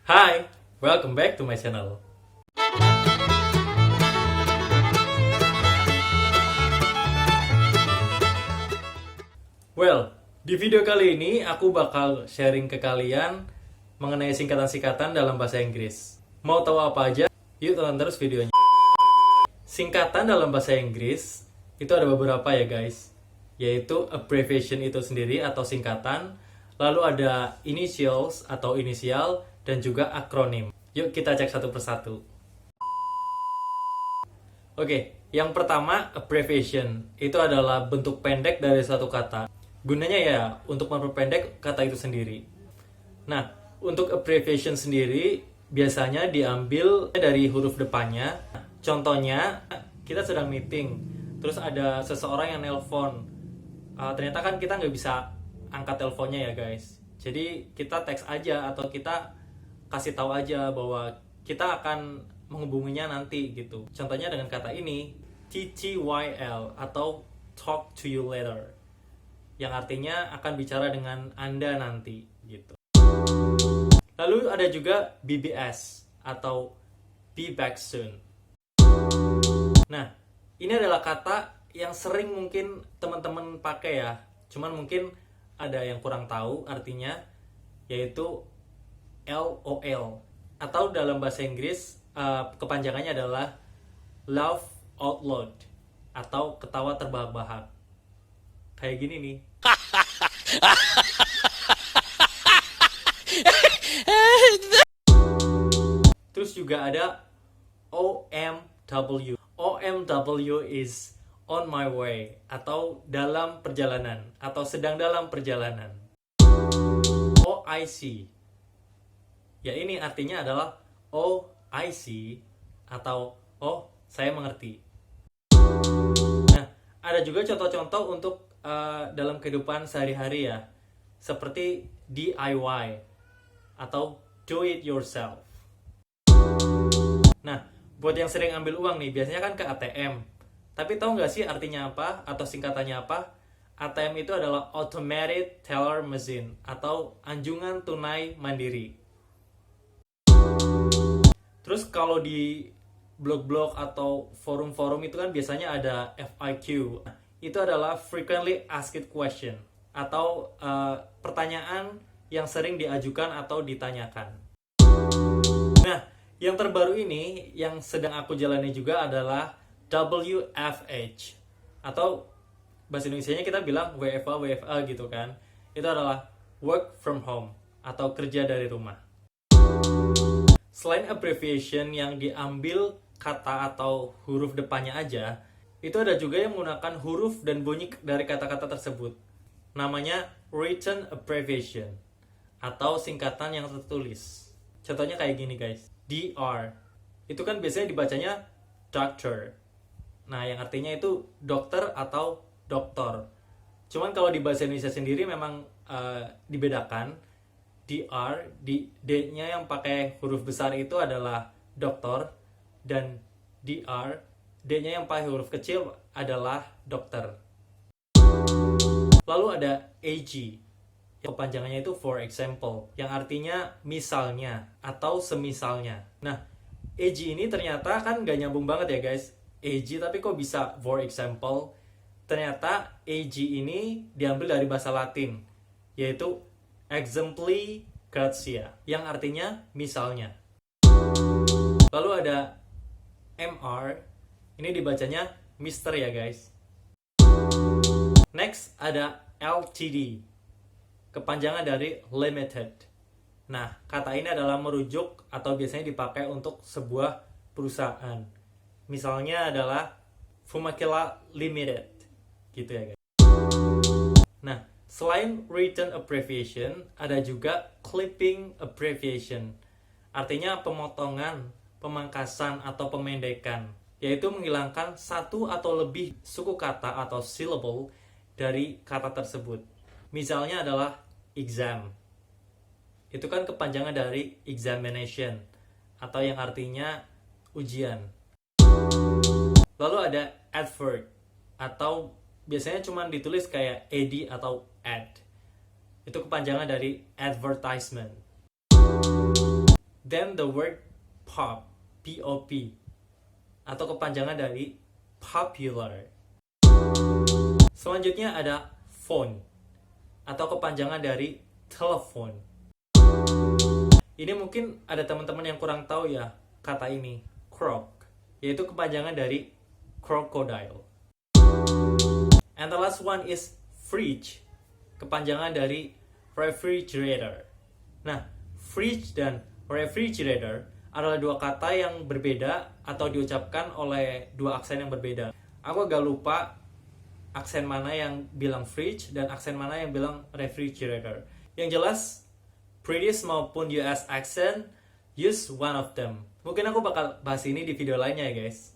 Hi, welcome back to my channel. Well, di video kali ini aku bakal sharing ke kalian mengenai singkatan-singkatan dalam bahasa Inggris. Mau tahu apa aja? Yuk tonton terus videonya. Singkatan dalam bahasa Inggris itu ada beberapa ya guys, yaitu abbreviation itu sendiri atau singkatan, lalu ada initials atau inisial, dan juga akronim. Yuk kita cek satu persatu. Oke, yang pertama abbreviation itu adalah bentuk pendek dari suatu kata. Gunanya ya untuk memperpendek kata itu sendiri. Nah, untuk abbreviation sendiri biasanya diambil dari huruf depannya. Contohnya, kita sedang meeting, terus ada seseorang yang nelpon. Ternyata kan kita nggak bisa angkat teleponnya ya guys. Jadi kita teks aja atau kita kasih tahu aja bahwa kita akan menghubunginya nanti gitu. Contohnya dengan kata ini, TTYL atau talk to you later, yang artinya akan bicara dengan Anda nanti gitu. Lalu ada juga BBS atau be back soon. Nah, ini adalah kata yang sering mungkin teman-teman pakai ya. Cuman mungkin ada yang kurang tahu artinya, yaitu LOL atau dalam bahasa Inggris kepanjangannya adalah laugh out loud atau ketawa terbahak-bahak. Kayak gini nih. Terus juga ada OMW. OMW is on my way atau dalam perjalanan atau sedang dalam perjalanan. OIC. Ya ini artinya adalah oh I see atau oh saya mengerti. Nah, ada juga contoh-contoh untuk dalam kehidupan sehari-hari ya, seperti DIY atau do it yourself. Nah, buat yang sering ambil uang nih, biasanya kan ke ATM. Tapi tahu nggak sih artinya apa atau singkatannya apa? ATM itu adalah Automated Teller Machine atau anjungan tunai mandiri. Terus kalau di blog-blog atau forum-forum itu kan biasanya ada FIQ. Itu adalah Frequently Asked Question atau pertanyaan yang sering diajukan atau ditanyakan. Nah, yang terbaru ini yang sedang aku jalani juga adalah WFH atau bahasa Indonesianya kita bilang WFA gitu kan. Itu adalah work from home atau kerja dari rumah. Selain abbreviation yang diambil kata atau huruf depannya aja, itu ada juga yang menggunakan huruf dan bunyi dari kata-kata tersebut. Namanya written abbreviation atau singkatan yang tertulis. Contohnya kayak gini guys, DR. Itu kan biasanya dibacanya doctor. Nah, yang artinya itu dokter atau doktor. Cuman kalau di bahasa Indonesia sendiri memang dibedakan. DR, D-nya yang pakai huruf besar itu adalah doktor, dan DR, D-nya yang pakai huruf kecil adalah dokter. Lalu ada AG, yang kepanjangannya itu for example, yang artinya misalnya atau semisalnya. Nah, AG ini ternyata kan gak nyambung banget ya guys. AG tapi kok bisa for example? Ternyata AG ini diambil dari bahasa Latin, yaitu exempli gratia, yang artinya misalnya. Lalu ada MR, ini dibacanya Mister ya guys. Next ada LTD, kepanjangan dari limited. Nah, kata ini adalah merujuk atau biasanya dipakai untuk sebuah perusahaan. Misalnya adalah Fumakila Limited, gitu ya guys. Nah, selain written abbreviation, ada juga clipping abbreviation. Artinya pemotongan, pemangkasan, atau pemendekan, yaitu menghilangkan satu atau lebih suku kata atau syllable dari kata tersebut. Misalnya adalah exam. Itu kan kepanjangan dari examination, atau yang artinya ujian. Lalu ada advert, atau biasanya cuma ditulis kayak ad atau ad. Itu kepanjangan dari advertisement. then the word pop, P-O-P, atau kepanjangan dari popular. Selanjutnya ada phone, atau kepanjangan dari telepon. Ini mungkin ada teman-teman yang kurang tahu ya kata ini, croc, yaitu kepanjangan dari crocodile. And the last one is fridge, kepanjangan dari refrigerator. Nah, fridge dan refrigerator adalah dua kata yang berbeda atau diucapkan oleh dua aksen yang berbeda. Aku agak lupa aksen mana yang bilang fridge dan aksen mana yang bilang refrigerator. Yang jelas, British maupun US accent use one of them. Mungkin aku bakal bahas ini di video lainnya ya guys.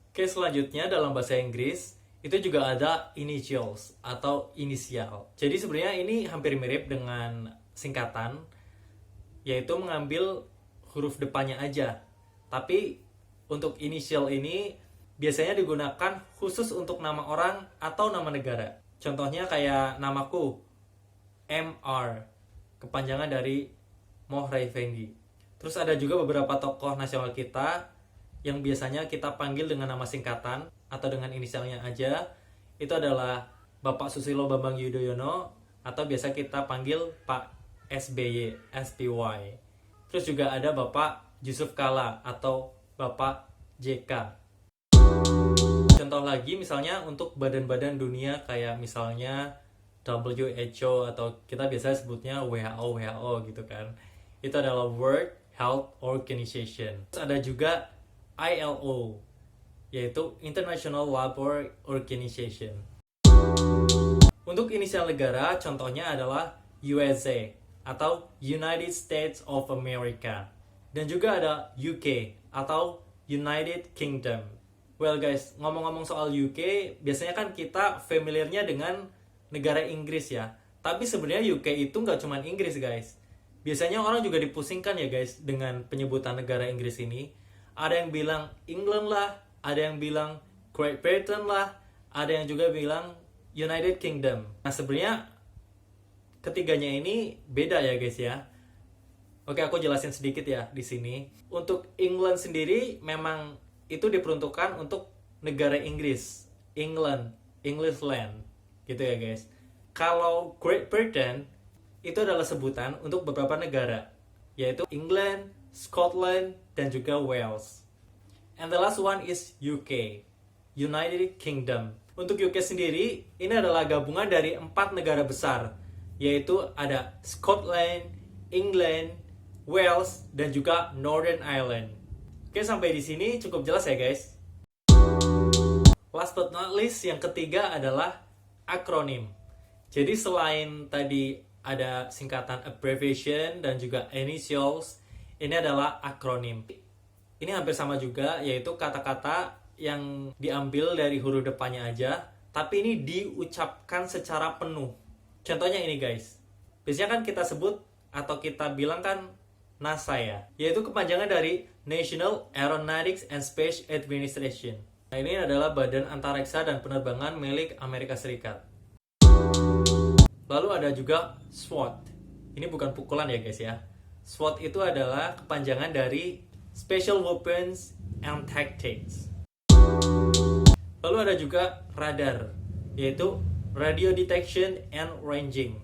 Oke, selanjutnya dalam bahasa Inggris itu juga ada initials atau inisial. Jadi sebenarnya ini hampir mirip dengan singkatan, yaitu mengambil huruf depannya aja. Tapi untuk initial ini biasanya digunakan khusus untuk nama orang atau nama negara. Contohnya kayak namaku, MR, kepanjangan dari Mohra Effendi. Terus ada juga beberapa tokoh nasional kita yang biasanya kita panggil dengan nama singkatan atau dengan inisialnya aja. Itu adalah Bapak Susilo Bambang Yudhoyono atau biasa kita panggil Pak SBY, SPY. Terus juga ada Bapak Yusuf Kala atau Bapak JK. Contoh lagi misalnya untuk badan-badan dunia kayak misalnya WHO atau kita biasa sebutnya WHO gitu kan. Itu adalah World Health Organization. Terus ada juga ILO, yaitu International Labour Organization. Untuk inisial negara contohnya adalah USA atau United States of America. Dan juga ada UK atau United Kingdom. Well guys, ngomong-ngomong soal UK, biasanya kan kita familiarnya dengan negara Inggris ya. Tapi sebenarnya UK itu nggak cuma Inggris guys. Biasanya orang juga dipusingkan ya guys dengan penyebutan negara Inggris ini. Ada yang bilang England lah, ada yang bilang Great Britain lah, ada yang juga bilang United Kingdom. Nah sebenarnya ketiganya ini beda ya guys ya. Oke, aku jelasin sedikit ya di sini. Untuk England sendiri memang itu diperuntukkan untuk negara Inggris, England, English land, gitu ya guys. Kalau Great Britain itu adalah sebutan untuk beberapa negara, yaitu England, Scotland, dan juga Wales. And the last one is UK, United Kingdom. Untuk UK sendiri, ini adalah gabungan dari 4 negara besar, yaitu ada Scotland, England, Wales, dan juga Northern Ireland. Oke, sampai di sini cukup jelas ya guys. Last but not least, yang ketiga adalah akronim. Jadi selain tadi ada singkatan abbreviation dan juga initials, ini adalah akronim. Ini hampir sama juga, yaitu kata-kata yang diambil dari huruf depannya aja, tapi ini diucapkan secara penuh. Contohnya ini guys. Biasanya kan kita sebut atau kita bilang kan NASA ya, yaitu kepanjangan dari National Aeronautics and Space Administration. Nah, ini adalah Badan Antariksa dan Penerbangan milik Amerika Serikat. Lalu ada juga SWAT. Ini bukan pukulan ya guys ya. SWAT itu adalah kepanjangan dari Special Weapons and Tactics. Lalu ada juga radar, yaitu Radio Detection and Ranging.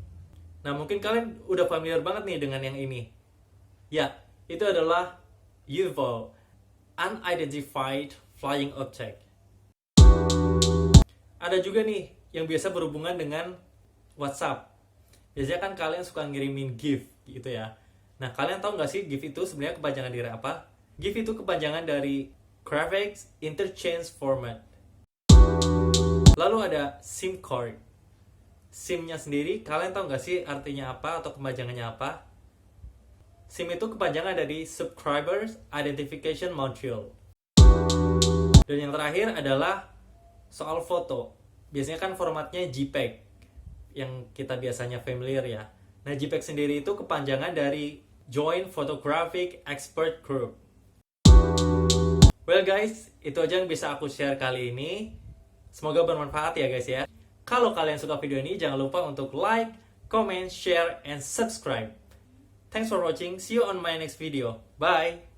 Nah, mungkin kalian udah familiar banget nih dengan yang ini. Ya, itu adalah UFO, Unidentified Flying Object. Ada juga nih yang biasa berhubungan dengan WhatsApp. Biasanya kan kalian suka ngirimin GIF gitu ya. Nah, kalian tahu nggak sih GIF itu sebenarnya kepanjangan dari apa? GIF itu kepanjangan dari Graphics Interchange Format. Lalu ada SIM card. SIM-nya sendiri, kalian tahu nggak sih artinya apa atau kepanjangannya apa? SIM itu kepanjangan dari Subscribers Identification Module. Dan yang terakhir adalah soal foto. Biasanya kan formatnya JPEG, yang kita biasanya familiar ya. Nah, JPEG sendiri itu kepanjangan dari Joint Photographic Expert Group. Well guys, itu aja yang bisa aku share kali ini. Semoga bermanfaat ya guys ya. Kalau kalian suka video ini, jangan lupa untuk like, comment, share, and subscribe. Thanks for watching. See you on my next video. Bye.